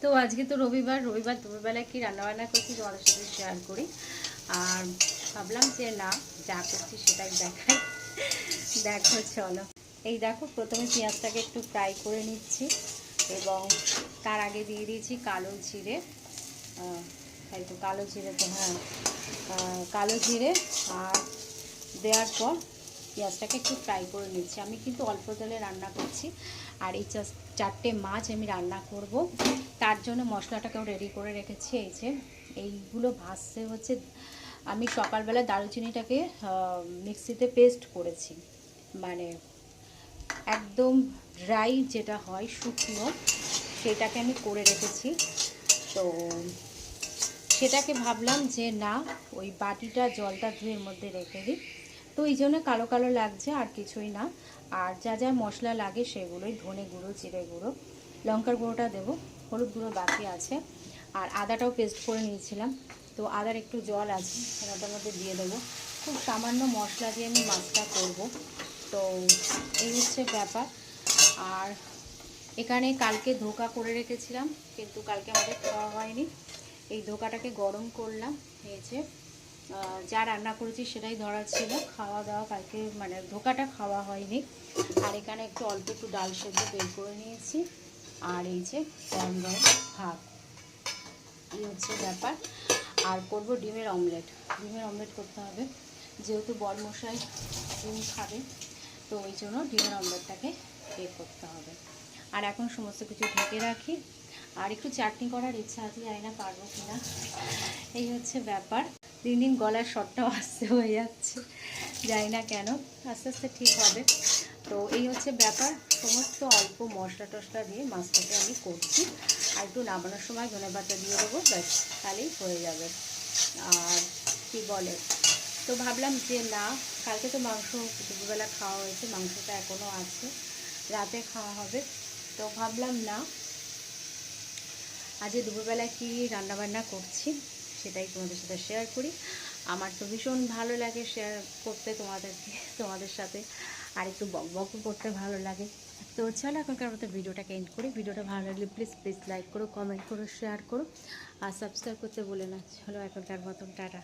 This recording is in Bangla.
তো আজকে তো রবিবার দুপুরবেলায় কি রান্নাবান্না করছি তোমাদের সাথে শেয়ার করি। আর ভাবলাম যে না, যা করছি সেটাই দেখাই। দেখো চলো, এই দেখো প্রথমে পেঁয়াজটাকে একটু ফ্রাই করে নিচ্ছি এবং তার আগে দিয়ে দিয়েছি কালো জিরে। তাই তো কালো জিরে, তো হ্যাঁ, কালো জিরে। আর দেওয়ার পর পেঁয়াজটাকে একটু ফ্রাই করে নিচ্ছি। আমি কিন্তু অল্প তেলে রান্না করছি। আর এই চারটে মাছ আমি রান্না করব, তার জন্য মশলাটাকেও রেডি করে রেখেছি। এই যে এইগুলো ভাজতে হচ্ছে, আমি সকালবেলা দারুচিনিটাকে মিক্সিতে পেস্ট করেছি, মানে একদম ড্রাই যেটা হয় শুকনো, সেটাকে আমি করে রেখেছি। তো সেটাকে ভাবলাম যে না, ওই বাটিটা জলটা ধুয়ের মধ্যে রেখে দিই। তো এই জন্য কালো কালো লাগছে, আর কিছুই না। আর যা যা মশলা লাগে সেগুলোই, ধনে গুঁড়ো, জিরে গুঁড়ো, লঙ্কার গুঁড়োটা দেবো, হলুদ গুঁড়ো বাকি আছে। আর আদাটাও পেস্ট করে নিয়েছিলাম, তো আদার একটু জল আছে, ওটার মধ্যে দিয়ে দেবো। খুব সামান্য মশলা দিয়ে আমি মাছটা করব। তো এই হচ্ছে ব্যাপার। আর এখানে কালকে ধোকা করে রেখেছিলাম, কিন্তু কালকে আমাদের খাওয়া হয়নি। এই ধোকাটাকে গরম করলাম। এই যে যা রান্না করেছি সেটাই ধরা ছিল, খাওয়া দাওয়া কালকে মানে ধোকাটা খাওয়া হয়নি। আর এখানে একটু অল্প একটু ডাল সেদ্ধ বের করে নিয়েছি। আর এই যে গরম গরম ভাত, এই হচ্ছে ব্যাপার। আর করব ডিমের অমলেট। ডিমের অমলেট করতে হবে, যেহেতু বরমশাই ডিম খাবে, তো ওই জন্য ডিমের অমলেটটাকে বের করতে হবে। আর এখন সমস্ত কিছু ঢেকে রাখি। আর একটু চাটনি করার ইচ্ছা আছে, জানি না পারবো কিনা। এই হচ্ছে ব্যাপার। দিন দিন গলার স্বরটাও আস্তে হয়ে যাচ্ছে, জানি না কেন, আস্তে আস্তে ঠিক হবে। তো এই হচ্ছে ব্যাপার। সমস্ত অল্প মশলা টশলা দিয়ে মাছটাকে আমি করছি। আর একটু নামানোর সময় ধনেপাতা দিয়ে দেবো, ব্যাস, তাহলেই হয়ে যাবে। আর কি বলে, তো ভাবলাম যে না, কালকে তো মাংস দুপুরবেলা খাওয়া হয়েছে, মাংসটা এখনও আছে, রাতে খাওয়া হবে। তো ভাবলাম না, আজকে দুপুরবেলা কি রান্নাবান্না করছি সেটাই তোমাদের সাথে শেয়ার করি। আমার তো ভীষণ ভালো লাগে শেয়ার করতে তোমাদের সাথে, আর একটু বকবকও করতে ভালো লাগে। তো চলো এখনকার মতো ভিডিওটাকে এন্ড করি। ভিডিওটা ভালো লাগলে প্লিজ লাইক করো, কমেন্ট করো, শেয়ার করো, আর সাবস্ক্রাইব করতে বলে না। চলো এখনকার মতন টাটা।